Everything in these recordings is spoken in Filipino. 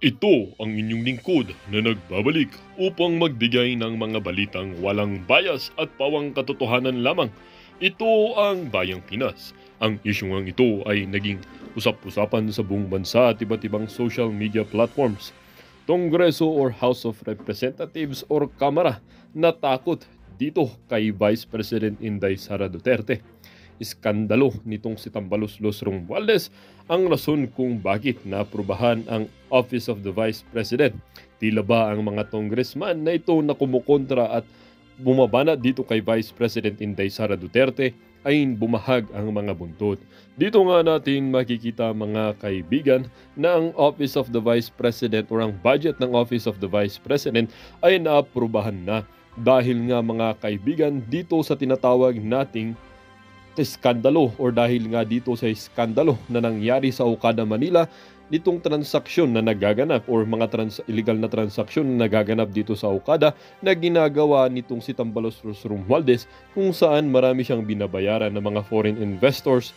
Ito ang inyong lingkod na nagbabalik upang magbigay ng mga balitang walang bias at pawang katotohanan lamang. Ito ang Bayang Pinas. Ang isyung ito ay naging usap-usapan sa buong bansa at iba't ibang social media platforms. Kongreso or House of Representatives or Kamara natakot dito kay Vice President Inday Sara Duterte. Iskandalo nitong si Tambaloslos Romualdez ang rason kung bakit naaprubahan ang Office of the Vice President. Tila ba ang mga congressman na ito na kumukontra at bumabana dito kay Vice President Inday Sara Duterte ay bumahag ang mga buntot. Dito nga natin makikita mga kaibigan na ang Office of the Vice President o ang budget ng Office of the Vice President ay naaprubahan na dahil nga mga kaibigan dito sa tinatawag nating iskandalo or dahil nga dito sa iskandalo na nangyari sa Okada, Manila nitong transaksyon na nagaganap or mga illegal na transaksyon na nagaganap dito sa Okada na ginagawa nitong si Tambaloslos Romualdez kung saan marami siyang binabayaran ng mga foreign investors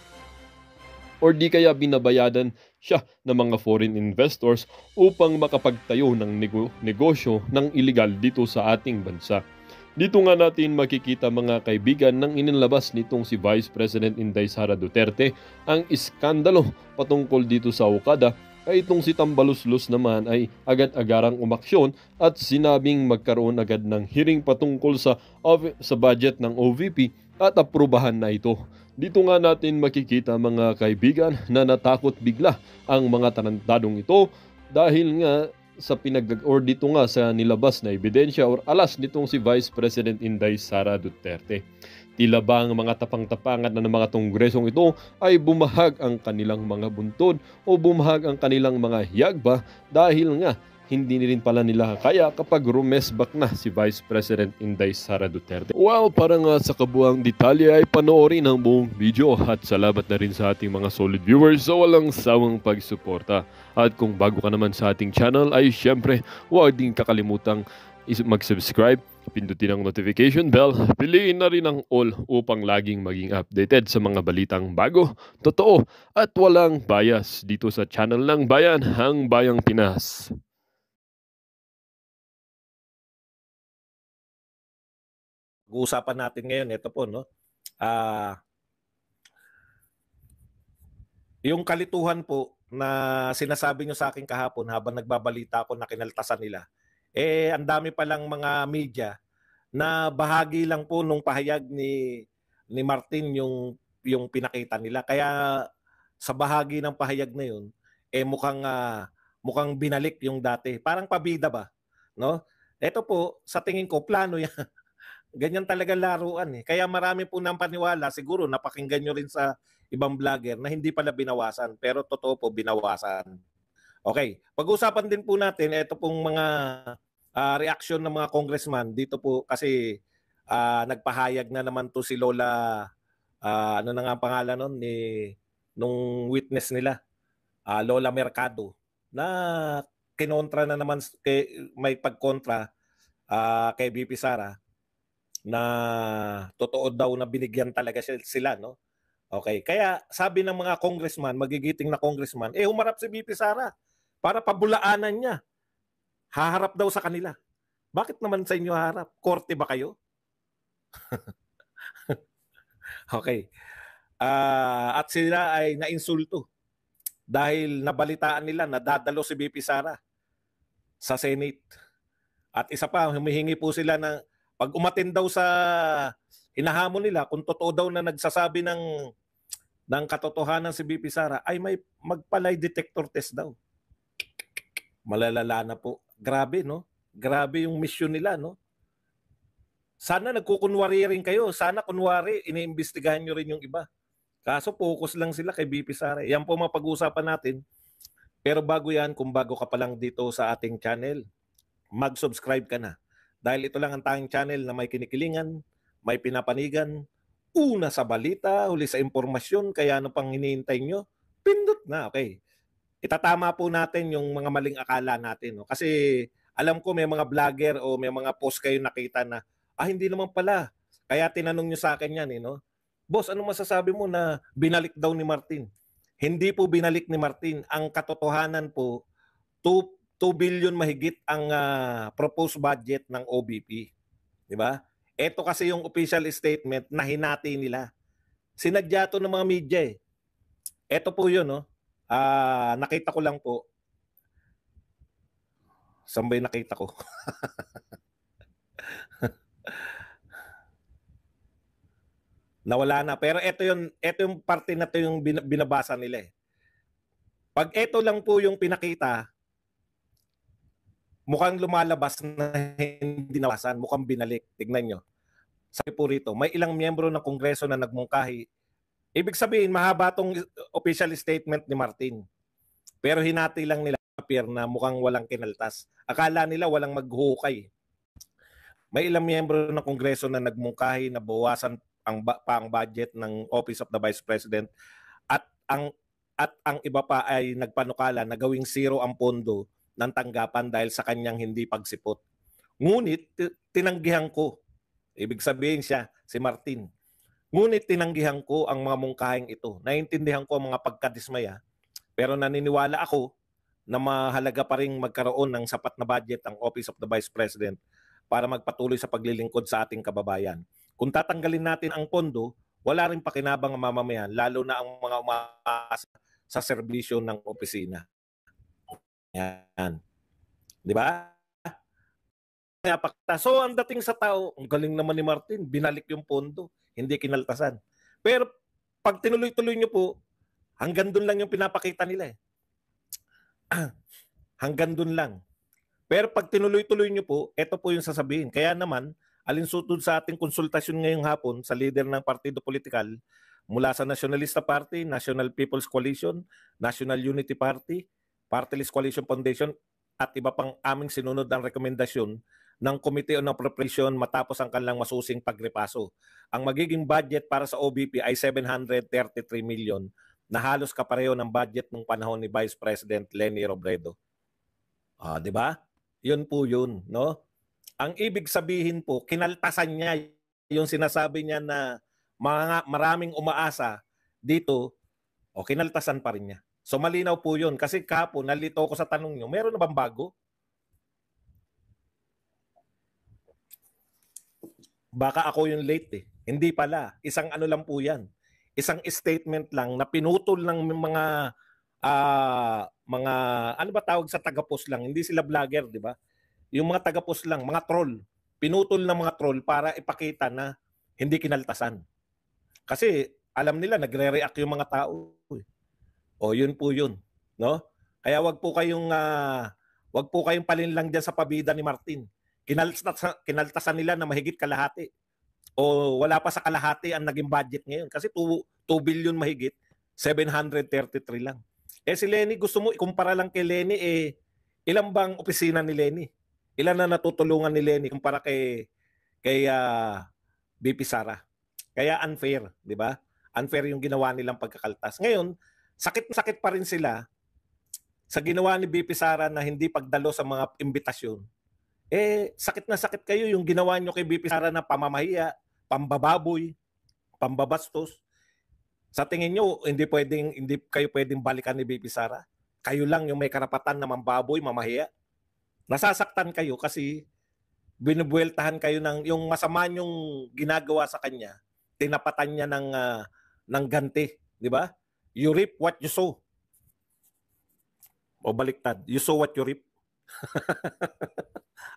or di kaya binabayadan siya ng mga foreign investors upang makapagtayo ng negosyo ng illegal dito sa ating bansa. Dito nga natin makikita mga kaibigan nang inilabas nitong si Vice President Inday Sara Duterte ang iskandalo patungkol dito sa Okada ay itong si Tambaloslos naman ay agad-agarang umaksyon at sinabing magkaroon agad ng hearing patungkol sa budget ng OVP at aprubahan na ito. Dito nga natin makikita mga kaibigan na natakot bigla ang mga tarantadong ito dahil nga sa dito nga sa nilabas na ebidensya or alas nitong si Vice President Inday Sara Duterte. Tila ba ang mga tapang-tapangan na ng mga kongresong ito ay bumahag ang kanilang mga buntod o bumahag ang kanilang mga hiyagba dahil nga hindi rin pala nila kaya kapag rumesbak na si Vice President Inday Sara Duterte. Well, para nga sa kabuang detalye ay panoorin ang buong video at salamat na rin sa ating mga solid viewers sa walang sawang pagsuporta. At kung bago ka naman sa ating channel ay syempre huwag din kakalimutang mag-subscribe, pindutin ang notification bell, piliin na rin ang all upang laging maging updated sa mga balitang bago, totoo at walang bias dito sa channel ng Bayan, ang Bayang Pinas. Uusapan natin ngayon, ito po, no? Yung kalituhan po na sinasabi nyo sa akin kahapon habang nagbabalita ako na kinaltasan nila, ang dami palang mga media na bahagi lang po nung pahayag ni Martin yung pinakita nila. Kaya sa bahagi ng pahayag na yun, mukhang binalik yung dati. Parang pabida ba? No? Ito po, sa tingin ko, plano yan. Ganyan talaga laruan eh. Kaya marami po nang paniwala, siguro napakinggan nyo rin sa ibang vlogger na hindi pala binawasan. Pero totoo po, binawasan. Okay, pag-usapan din po natin, ito pong mga reaction ng mga congressman. Dito po kasi nagpahayag na naman to si Lola, ano na nga ang pangalan nun, nung witness nila, Lola Mercado, na kinontra na naman, may pagkontra kay VP Sara na totoo daw na binigyan talaga sila, no? Okay, kaya sabi ng mga congressman, magigiting na congressman, humarap si VP Sara para pabulaanan niya. Haharap daw sa kanila. Bakit naman sa inyo haharap? Korte ba kayo? Okay. At sila ay nainsulto dahil nabalitaan nila na dadalo si VP Sara sa Senate. At isa pa, humihingi po sila ng pag umatin daw sa hinahamon nila, kung totoo daw na nagsasabi ng katotohanan si VP Sara, ay may magpalay detector test daw. Malalala na po. Grabe, no? Grabe yung mission nila, no? Sana nagkukunwari rin kayo. Sana kunwari, iniimbestigahan nyo rin yung iba. Kaso focus lang sila kay VP Sara. Yan po mapag-usapan natin. Pero bago yan, kung bago ka pa lang dito sa ating channel, mag-subscribe ka na. Dahil ito lang ang tanging channel na may kinikilingan, may pinapanigan, una sa balita, huli sa impormasyon, kaya ano pang hinihintay nyo? Pindot na, okay. Itatama po natin yung mga maling akala natin. No? Kasi alam ko may mga vlogger o may mga post kayo nakita na, hindi naman pala. Kaya tinanong nyo sa akin yan, no? Boss, ano masasabi mo na binalik daw ni Martin? Hindi po binalik ni Martin. Ang katotohanan po, 2 billion mahigit ang proposed budget ng OBP. Di ba? Ito kasi yung official statement na hinati nila. Sinadya to ng mga media eh. Ito po yun, no? Nakita ko lang po. Saan ba yung nakita ko? Nawala na. Pero ito yung parte na to yung binabasa nila eh. Pag ito lang po yung pinakita, mukhang lumalabas na hindi nawasan, mukhang binalik. Tignan nyo. Sabi po rito, may ilang miyembro ng Kongreso na nagmungkahi. Ibig sabihin, mahaba tong official statement ni Martin. Pero hinati lang nila appear na mukhang walang kinaltas. Akala nila walang maghukay. May ilang miyembro ng Kongreso na nagmungkahi na bawasan ang budget ng Office of the Vice President at ang iba pa ay nagpanukala na gawing zero ang pondo ng tanggapan dahil sa kanyang hindi pagsipot. Ngunit tinanggihan ko. Ibig sabihin siya, si Martin. Ngunit tinanggihan ko ang mga mungkahing ito. Naintindihan ko ang mga pagkadismaya, pero naniniwala ako na mahalaga pa rin magkaroon ng sapat na budget ang Office of the Vice President para magpatuloy sa paglilingkod sa ating kababayan. Kung tatanggalin natin ang pondo, wala rin pakinabang ang mamamayan, lalo na ang mga umaasa sa serbisyo ng opisina. Yan. Di ba? So, ang dating sa tao, ang galing naman ni Martin, binalik yung pondo, hindi kinaltasan. Pero pag tinuloy-tuloy nyo po, hanggang doon lang yung pinapakita nila eh. Hanggang doon lang. Pero pag tinuloy-tuloy nyo po, ito po yung sasabihin. Kaya naman, alinsutod sa ating konsultasyon ngayong hapon sa leader ng partido politikal mula sa Nationalista Party, National People's Coalition, National Unity Party, Party List Coalition Foundation at iba pang aming sinunod ang rekomendasyon ng Committee on Appropriation matapos ang kanilang masusing pagrepaso. Ang magiging budget para sa OBP ay 733 million na halos kapareho ng budget ng panahon ni Vice President Leni Robredo. Di ba? Yun po yun, no? Ang ibig sabihin po, kinaltasan niya yung sinasabi niya na maraming umaasa dito, o kinaltasan pa rin niya. So malinaw po yun. Kasi kahapon, nalito ko sa tanong niyo, meron na bang bago? Baka ako yung late eh. Hindi pala. Isang ano lang po yan. Isang statement lang na pinutol ng mga ano ba tawag sa tagapos lang? Hindi sila vlogger, di ba? Yung mga tagapos lang, mga troll. Pinutol ng mga troll para ipakita na hindi kinaltasan. Kasi alam nila nagre-react yung mga tao. O yun po yun, no? Kaya wag po kayong palinlang diyan sa pabida ni Martin. Kinaltasan nila na mahigit kalahati. O wala pa sa kalahati ang naging budget ngayon kasi 2 billion mahigit, 733 lang. Eh si Leni, gusto mo ikumpara lang kay Leni, ilan bang opisina ni Leni? Ilan na natutulungan ni Leni kumpara kay BP Sara? Kaya unfair, di ba? Unfair yung ginawa nilang pagkakaltas. Ngayon, sakit na sakit pa rin sila sa ginawa ni BP Sara na hindi pagdalo sa mga imbitasyon. Sakit na sakit kayo yung ginawa nyo kay BP Sara na pamamahiya, pambababoy, pambabastos. Sa tingin nyo, hindi kayo pwedeng balikan ni BP Sara? Kayo lang yung may karapatan na mambaboy, mamahiya. Nasasaktan kayo kasi binubueltahan kayo ng yung masama yung ginagawa sa kanya, tinapatan niya ng ganti, di ba? You reap what you sow. O baliktad, you sow what you reap.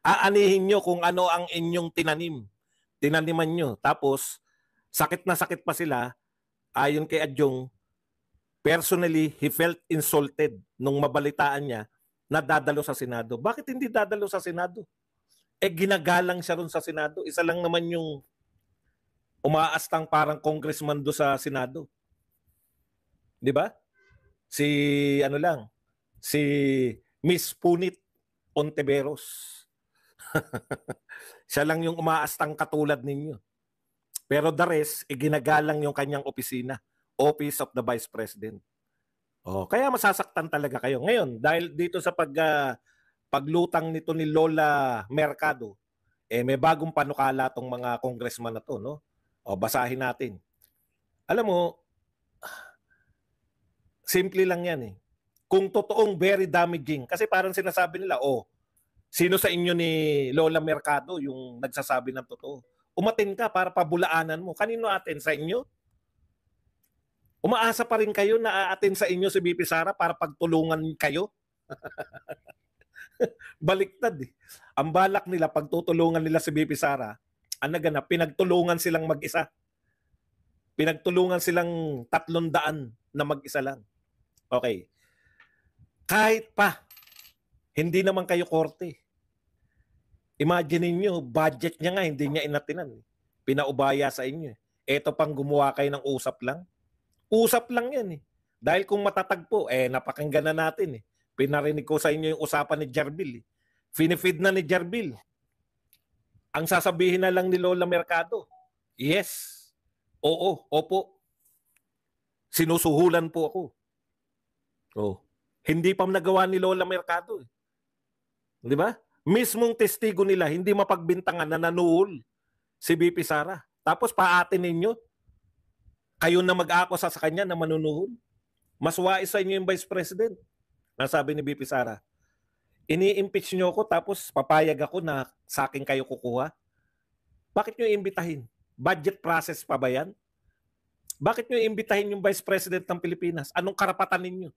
Aanihin nyo kung ano ang inyong tinaniman nyo. Tapos, sakit na sakit pa sila, ayon kay Adjong, personally, he felt insulted nung mabalitaan niya na dadalo sa Senado. Bakit hindi dadalo sa Senado? Ginagalang siya ron sa Senado. Isa lang naman yung umaastang parang congressman do sa Senado. Di ba? Si Miss Punit Ontiveros. Siya lang yung umaastang katulad ninyo. Pero the rest, ginagalang yung kanyang opisina, Office of the Vice President. Kaya masasaktan talaga kayo. Ngayon, dahil dito sa paglutang nito ni Lola Mercado, may bagong panukala tong mga congressman na to, no? Basahin natin. Alam mo, simple lang yan eh. kung totoong very damaging. Kasi parang sinasabi nila, sino sa inyo ni Lola Mercado yung nagsasabi ng totoo? Umatin ka para pabulaanan mo. Kanino atin? Sa inyo? Umaasa pa rin kayo na aatin sa inyo si BP Sara para pagtulungan kayo? Baliktad eh. Ang balak nila, pagtutulungan nila si BP Sara, ang naganap, pinagtulungan silang mag-isa. Pinagtulungan silang 300 na mag-isa lang. Okay. Kahit pa, hindi naman kayo korte. Imagine niyo, budget niya nga, hindi niya inatinan. Pinaubaya sa inyo. Ito pang gumawa kayo ng usap lang. Usap lang yan eh. Dahil kung matatagpo, napakinggan na natin eh. Pinarinig ko sa inyo yung usapan ni Jarbil. Finifeed na ni Jarbil. Ang sasabihin na lang ni Lola Mercado, yes, oo, opo. Sinusuhulan po ako. Hindi pa nagawa ni Lola Mercado. Di ba? Mismong testigo nila, hindi mapagbintangan na nanuhol si BP Sara. Tapos paatin ninyo, kayo na mag-akusa sa kanya na manunuhol. Mas wais sa inyo yung Vice President. Nasabi ni BP Sara, ini-impeach nyo ako tapos papayag ako na sa akin kayo kukuha. Bakit nyo iimbitahin? Budget process pa ba yan? Bakit nyo iimbitahin yung Vice President ng Pilipinas? Anong karapatan ninyo?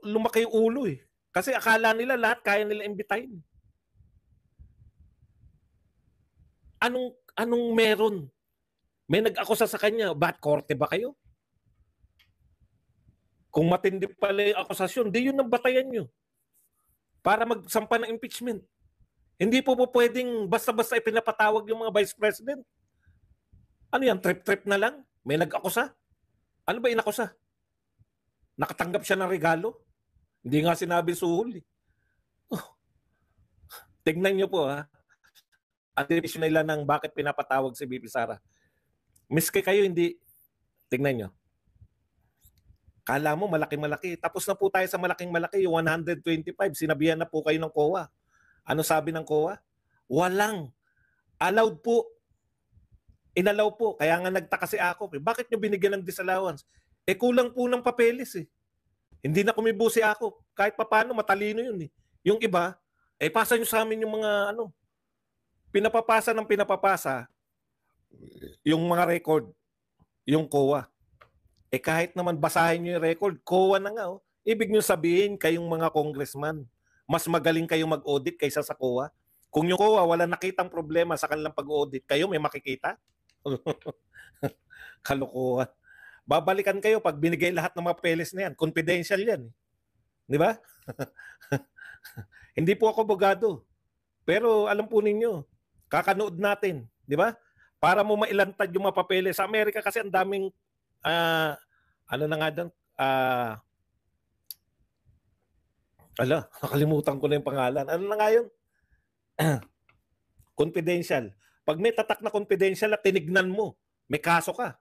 Lumaki yung ulo eh. Kasi akala nila lahat kaya nila imbitahin. Anong meron? May nag-akusa sa kanya, ba't korte ba kayo? Kung matindi pala yung akusasyon, di yun ang batayan nyo para magsampa ng impeachment. Hindi po pwedeng basta-basta ipinapatawag yung mga Vice President. Ano yan, trip-trip na lang? May nag-akusa? Ano ba inakusa? Nakatanggap siya ng regalo? Hindi nga sinabi suhol eh. Tignan nyo po ha. Ang division nila ng bakit pinapatawag si BP Sara. Miski kayo hindi, tignan nyo. Kala mo malaki-malaki. Tapos na po tayo sa malaking-malaki, yung 125. Sinabihan na po kayo ng COA. Ano sabi ng COA? Walang. Allowed po. Inalaw po. Kaya nga nagtaka si Akop. Bakit nyo binigyan ng disallowance? Kulang po ng papeles eh. Hindi na kumibo si Akop. Kahit papano, matalino yun eh. Yung iba, pasa nyo sa amin yung mga pinapapasa ng pinapapasa, yung mga record, yung COA. Kahit naman basahin nyo yung record, COA na nga. Ibig nyo sabihin, kayong mga congressman, mas magaling kayo mag-audit kaysa sa COA. Kung yung COA wala nakitang problema sa kanilang pag-audit, kayo may makikita? Kalokohan. Babalikan kayo pag binigay lahat ng mga papeles na yan. Confidential yan. Di ba? Hindi po ako abogado. Pero alam po ninyo, kakanood natin. Di ba? Para mo mailantad yung mga papeles. Sa Amerika kasi ang daming ano na nga doon? Nakalimutan ko na yung pangalan. Ano na nga yun? Confidential. Pag may tatak na confidential at tinignan mo, may kaso ka.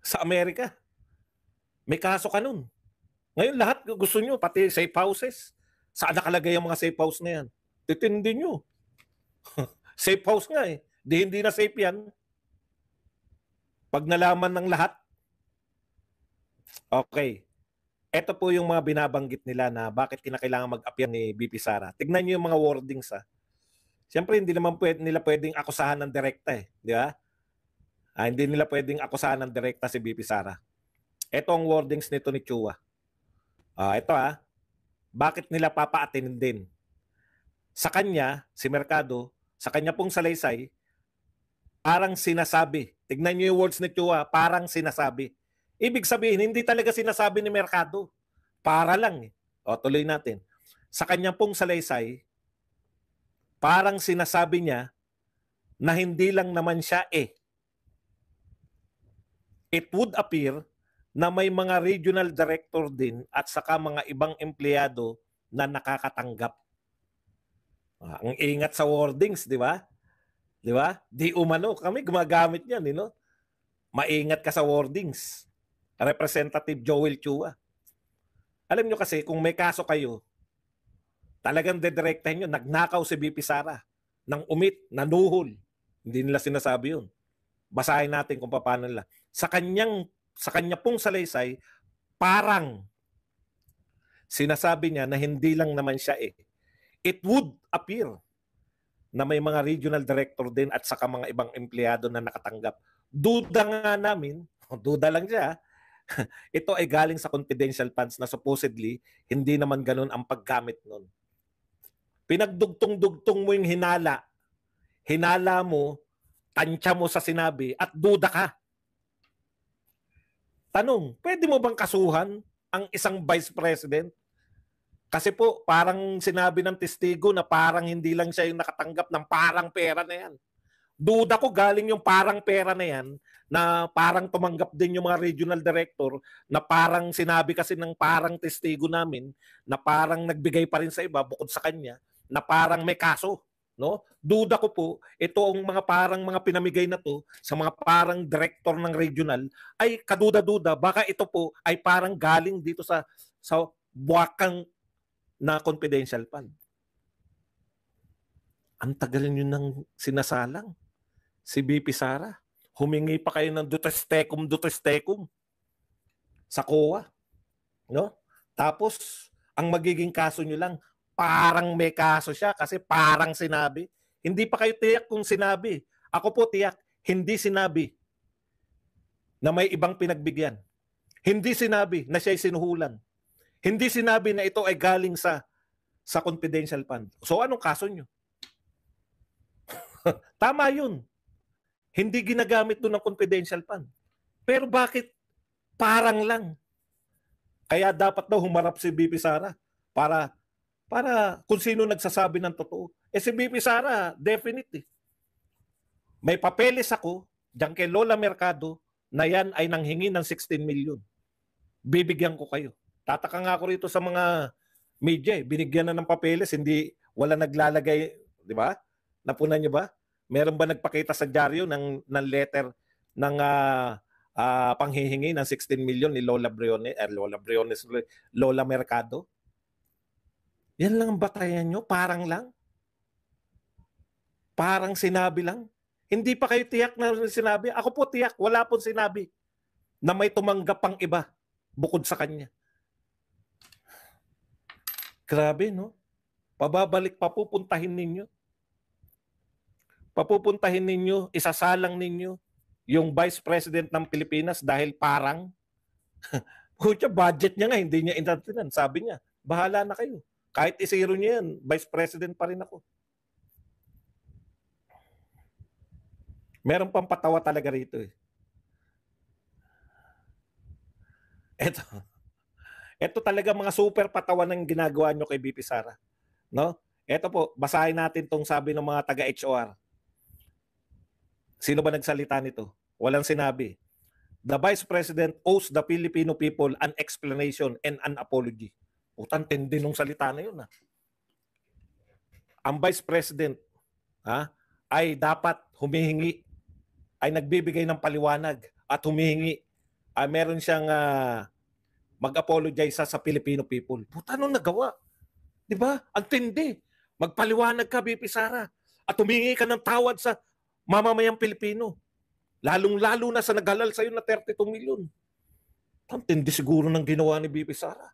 Sa Amerika. May kaso ka nun. Ngayon lahat gusto nyo, pati safe houses. Saan nakalagay ang mga safe house na yan? Titindi nyo. Safe house nga eh. Hindi na safe yan. Pag nalaman ng lahat. Okay. Ito po yung mga binabanggit nila na bakit kinakailangan mag-appear ni BP Sara. Tignan nyo yung mga wordings ha. Siyempre hindi naman nila pwedeng akusahan ng direkta eh. Di ba? Hindi nila pwedeng akusahan ng direkta si BP Sara. Ito ang wordings nito ni Chua. Ito bakit nila papaatinin din? Sa kanya, si Mercado, sa kanya pong salaysay, parang sinasabi. Tignan nyo yung words ni Chua, parang sinasabi. Ibig sabihin, hindi talaga sinasabi ni Mercado. Para lang eh. Tuloy natin. Sa kanya pong salaysay, parang sinasabi niya na hindi lang naman siya It would appear na may mga regional director din at saka mga ibang empleyado na nakakatanggap. Ang ingat sa wordings, di ba? Di ba? Di umano. Kami gumagamit yan, no? Maingat ka sa wordings. Representative Joel Chua. Alam nyo kasi, kung may kaso kayo, talagang dedirektahin nyo, nagnakaw si BP Sara, nang umit, nanuhol. Hindi nila sinasabi yun. Basahin natin kung paano nila. Sa kanyang sa kanya pong salaysay, parang sinasabi niya na hindi lang naman siya eh. It would appear na may mga regional director din at saka mga ibang empleyado na nakatanggap. Duda nga namin, duda lang siya, ito ay galing sa confidential funds na supposedly hindi naman ganun ang paggamit nun. Pinagdugtong-dugtong mo yung hinala. Hinala mo, tansya mo sa sinabi at duda ka. Tanong, pwede mo bang kasuhan ang isang vice president? Kasi po, parang sinabi ng testigo na parang hindi lang siya yung nakatanggap ng parang pera na yan. Duda ko galing yung parang pera na yan na parang tumanggap din yung mga regional director na parang sinabi kasi ng parang testigo namin na parang nagbigay pa rin sa iba bukod sa kanya na parang may kaso. No? Duda ko po, ito ang mga parang mga pinamigay na to sa mga parang director ng regional ay kaduda-duda. Baka ito po ay parang galing dito sa buwakang na confidential fund. Ang tagal nyo nang sinasalang. Si BP Sara, humingi pa kayo ng dutestekum sa COA. No? Tapos, ang magiging kaso nyo lang, parang may kaso siya kasi parang sinabi. Hindi pa kayo tiyak kung sinabi. Ako po tiyak, hindi sinabi na may ibang pinagbigyan. Hindi sinabi na siya'y sinuhulan. Hindi sinabi na ito ay galing sa confidential fund. So anong kaso nyo? Tama yun. Hindi ginagamit doon ng confidential fund. Pero bakit parang lang? Kaya dapat daw humarap si BP Sara para kung sino nagsasabi ng totoo. Si BP Sara, definitely. May papeles ako diyan kay Lola Mercado na yan ay nanghingi ng 16 million. Bibigyan ko kayo. Tataka nga ako rito sa mga media, binigyan na ng papeles, hindi wala naglalagay, di ba? Napunan niyo ba? Meron ba nagpakita sa dyaryo ng letter ng panghihingi ng 16 million ni Lola Mercado? Yan lang ang batayan nyo? Parang lang? Parang sinabi lang? Hindi pa kayo tiyak na sinabi? Ako po tiyak, wala pong sinabi na may tumanggap pang iba bukod sa kanya. Grabe, no? Pababalik, papupuntahin ninyo. Papupuntahin ninyo, isasalang ninyo yung Vice President ng Pilipinas dahil parang budget niya nga, hindi niya intantinan. Sabi niya, bahala na kayo. Kahit isiro niya yan, Vice President pa rin ako. Meron pang patawa talaga rito eh. Ito talaga mga super patawan ng ginagawa nyo kay BP Sara. No? Ito po, basahin natin tong sabi ng mga taga-HOR. Sino ba nagsalita nito? Walang sinabi. The Vice President owes the Filipino people an explanation and an apology. Utang tindi nung salita na yun. Ang Vice President ay dapat humihingi, ay nagbibigay ng paliwanag at humihingi. Meron siyang mag-apologize sa Filipino people. Puta, anong nagawa? Di ba? Ang tindi. Magpaliwanag ka, BP Sara. At humingi ka ng tawad sa mamamayang Pilipino. Lalong-lalo na sa naghalal sa'yo na 32 million. Ang tindi siguro ng ginawa ni BP Sara.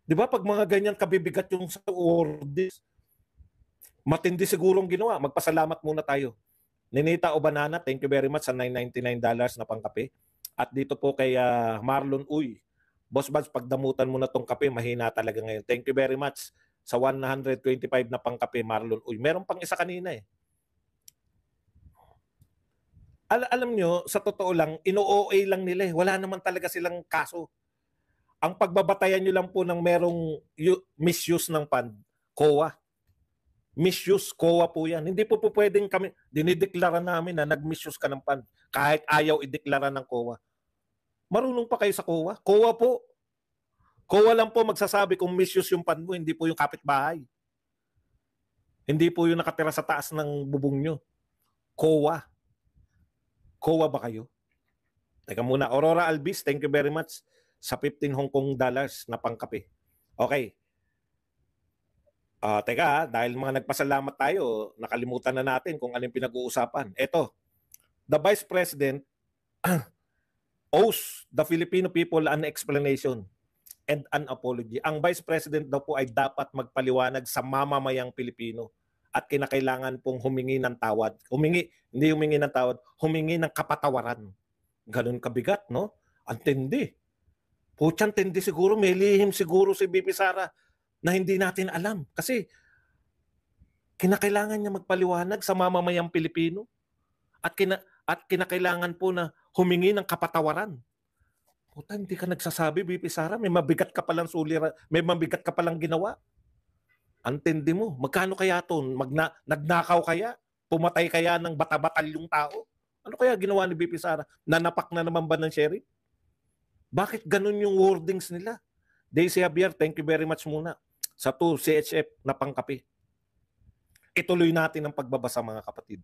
Di ba? Pag mga ganyan kabibigat yung sa orders, matindi siguro ang ginawa. Magpasalamat muna tayo. Ninita o Banana, thank you very much sa $999 na pangkape. At dito po kay Marlon Uy. Boss Buds, pagdamutan mo na tong kape, mahina talaga ngayon. Thank you very much sa 125 na pangkape, Marlon Uy. Meron pang isa kanina eh. Alam nyo, sa totoo lang, ino-OA lang nila eh. Wala naman talaga silang kaso. Ang pagbabatayan nyo lang po ng merong misuse ng fund, COA. Misuse, COA po yan. Hindi po pwedeng kami, dinideklara namin na nag-misuse ka ng fund kahit ayaw ideklara ng COA. Marunong pa kayo sa COA? COA po. COA lang po magsasabi kung misuse yung fund mo, hindi po yung kapitbahay. Hindi po yung nakatira sa taas ng bubong nyo. COA. COA ba kayo? Teka muna. Aurora Albis, thank you very much sa 15 Hong Kong dollars na pangkape. Okay. Teka, dahil mga nagpasalamat tayo, nakalimutan na natin kung anong pinag-uusapan. Ito, the Vice President owes the Filipino people an explanation and an apology. Ang Vice President daw po ay dapat magpaliwanag sa mamamayang Pilipino at kinakailangan pong humingi ng tawad. Hindi humingi ng tawad, humingi ng kapatawaran. Ganun kabigat, no? Ang tindi. Putyang tindi siguro, may lihim siguro si BP Sara na hindi natin alam. Kasi kinakailangan niya magpaliwanag sa mamamayang Pilipino at kinakailangan po na humingi ng kapatawaran. Puta, hindi ka nagsasabi, BP Sara, may mabigat ka palang sulira, may mabigat ka palang ginawa. Antindi mo, magkano kaya to? Nagnakaw kaya? Pumatay kaya ng bata-batal yung tao? Ano kaya ginawa ni BP Sara? Nanapak na naman ba ng sheriff? Bakit ganun yung wordings nila? Daisy Javier, thank you very much muna sa 2 CHF na pangkapi. Ituloy natin ang pagbabasa, mga kapatid.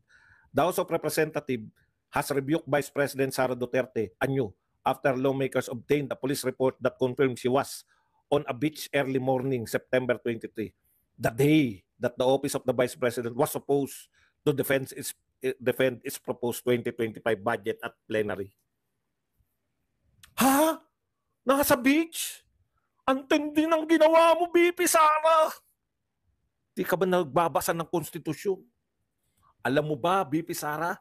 The House of Representatives has rebuked Vice President Sara Duterte anew after lawmakers obtained a police report that confirmed she was on a beach early morning, September 23, the day that the office of the Vice President was supposed to defend its proposed 2025 budget at plenary. Ha? Nasa beach? Ang tindi ng ginawa mo, BP Sara! Di ka ba nagbabasa ng konstitusyon? Alam mo ba, BP Sara,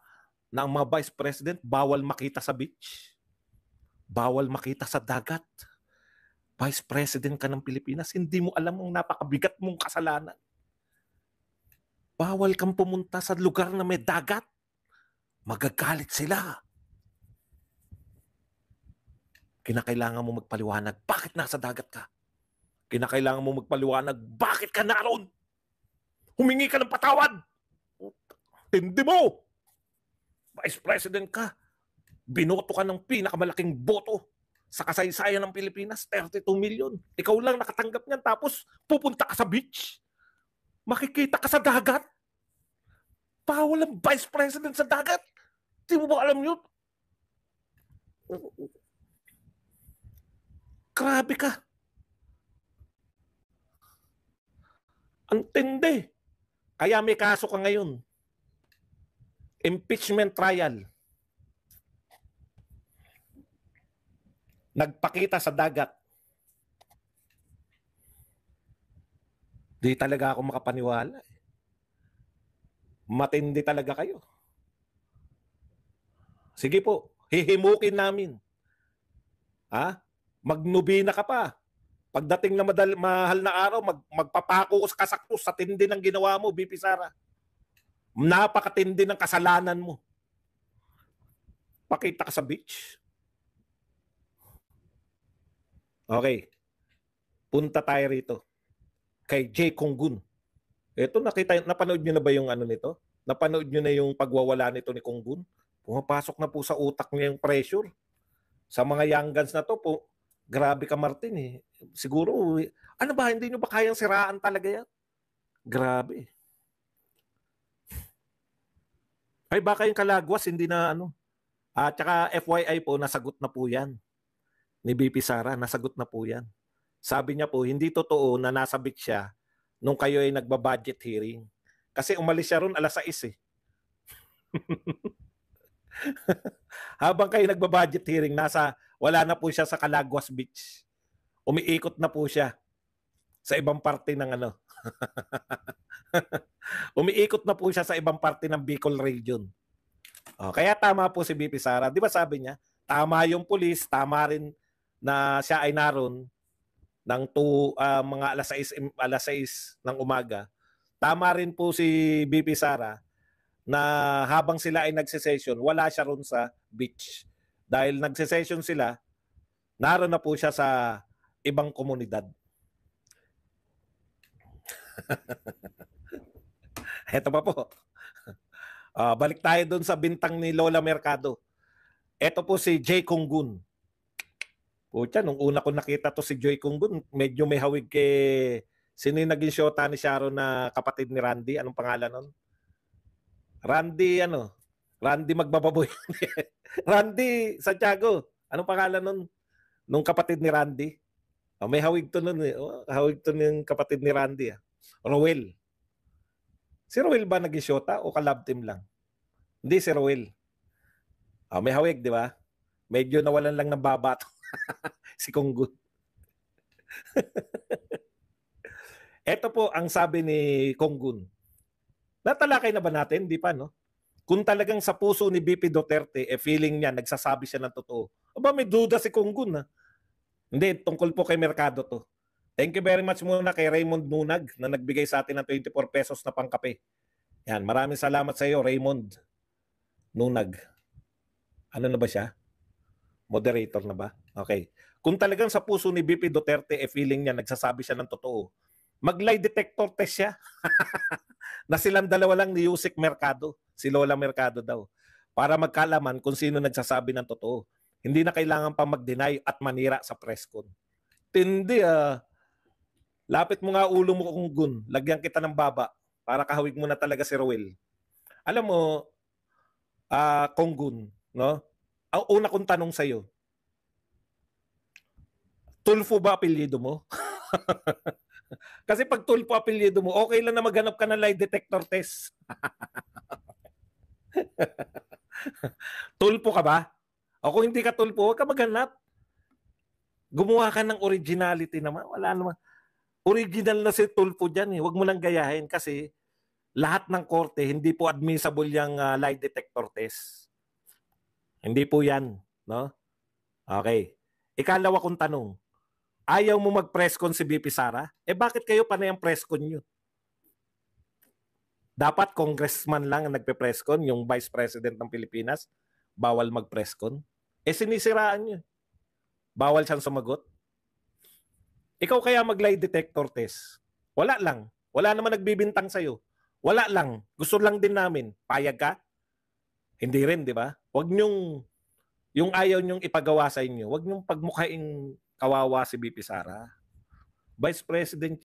na ang mga Vice President bawal makita sa beach? Bawal makita sa dagat. Vice President ka ng Pilipinas, hindi mo alam ang napakabigat mong kasalanan. Bawal kang pumunta sa lugar na may dagat. Magagalit sila. Kinakailangan mo magpaliwanag, bakit nasa dagat ka? Kinakailangan mo magpaliwanag, bakit ka naroon? Humingi ka ng patawad. Hindi mo. Vice President ka. Binoto ka ng pinakamalaking boto sa kasaysayan ng Pilipinas, 32 million. Ikaw lang nakatanggap niyan, tapos pupunta ka sa beach. Makikita ka sa dagat. Bawal ang Vice President sa dagat. Di mo ba alam yun? Grabe ka. Ang tindi. Kaya may kaso ka ngayon. Impeachment trial. Nagpakita sa dagat. Di talaga ako makapaniwala. Matindi talaga kayo. Sige po, hihimukin namin. Ha? Magnubina ka pa. Pagdating na mahal na araw, magpapako ka sa krus sa tindi ng ginawa mo, BP Sara. Napakatindi ng kasalanan mo. Pakita ka sa beach. Okay. Punta tayo rito. Kay Jay Konggun. Ito, napanood nyo na ba yung ano nito? Napanood nyo na yung pagwawala nito ni Konggun? Pumapasok na po sa utak niya yung pressure. Sa mga young guns na to po, grabe ka, Martin eh. Siguro, ano ba, hindi nyo ba kayang siraan talaga yan? Grabe. Ay, baka yung Kalagwas, hindi na ano. At saka FYI po, nasagot na po yan. Ni BP Sara, nasagot na po yan. Sabi niya po, hindi totoo na nasa beach siya nung kayo ay nagbabudget hearing. Kasi umalis siya ron 6:00 eh. Habang kayo nagbabudget hearing, wala na po siya sa Calagwas Beach. Umiikot na po siya sa ibang parte ng ano. Umiikot na po siya sa ibang parte ng Bicol region. Kaya tama po si BP Sara. Di ba sabi niya, tama yung pulis, tama rin na siya ay naroon ng mga 6:00 ng umaga. Tama rin po si BP Sara na habang sila ay nagsesession, wala siya ron sa beach. Dahil nagsesession sila, naroon na po siya sa ibang komunidad. Ito pa po. Balik tayo doon sa bintang ni Lola Mercado. Ito po si Jay Konggun. Pucha, nung una ko nakita to si Joy Konggun, medyo may hawig kay... Sino yung naging shota ni Sharon na kapatid ni Randy? Anong pangalan nun? Randy Magbababoy. Randy Santiago. Anong pangalan nun? Nung kapatid ni Randy? May hawig to nun eh. Hawig to yung kapatid ni Randy. Rowel. Si Rowel ba naging shota o kalab team lang? Hindi, si Rowel. May hawig, di ba? Medyo nawalan lang ng baba to. Si Konggun. Ito po ang sabi ni Konggun. Natalakay na ba natin? Di pa, no? Kung talagang sa puso ni BP Duterte, feeling niya, nagsasabi siya ng totoo. Aba, may duda si Konggun, ha? Hindi, tungkol po kay Mercado to. Thank you very much muna kay Raymond Nunag na nagbigay sa atin ng 24 pesos na pangkape. Yan, maraming salamat sa iyo, Raymond Nunag. Ano na ba siya? Moderator na ba? Okay. Kung talagang sa puso ni BP Duterte, feeling niya, nagsasabi siya ng totoo, mag-lie detector test siya. Na silang dalawa lang ni Yusek Mercado, si Lola Mercado daw, para magkalaman kung sino nagsasabi ng totoo. Hindi na kailangan pa mag-deny at manira sa press con. Tindi Lapit mo nga ulo mo kung gun, lagyan kita ng baba para kahawig mo na talaga si Roel. Alam mo, Konggun, no? Ang una kong tanong sa'yo, Tulfo ba apelyido mo? Kasi pag Tulfo apelyido mo, okay lang na maghanap ka ng lie detector test. Tulfo ka ba? O kung hindi ka Tulfo, huwag ka maghanap. Gumawa ka ng originality naman. Wala naman. Original na si Tulfo dyan. Huwag mo nang gayahin kasi lahat ng korte, hindi po admissible yung lie detector test. Hindi po yan. No? Okay. Ikalawa kong tanong, ayaw mo mag-press con si BP Sara? Bakit kayo panay ang press con nyo? Dapat congressman lang ang nagpe-press con, yung vice president ng Pilipinas, bawal mag-press con. Sinisiraan nyo. Bawal siyang sumagot. Ikaw kaya mag-lie detector test? Wala lang. Wala naman nagbibintang sa'yo. Wala lang. Gusto lang din namin. Payag ka? Hindi rin, di ba? Huwag nyong, yung ayaw nyong ipagawa sa inyo, huwag nyong pagmukhaing kawawa si BP Sara. Vice President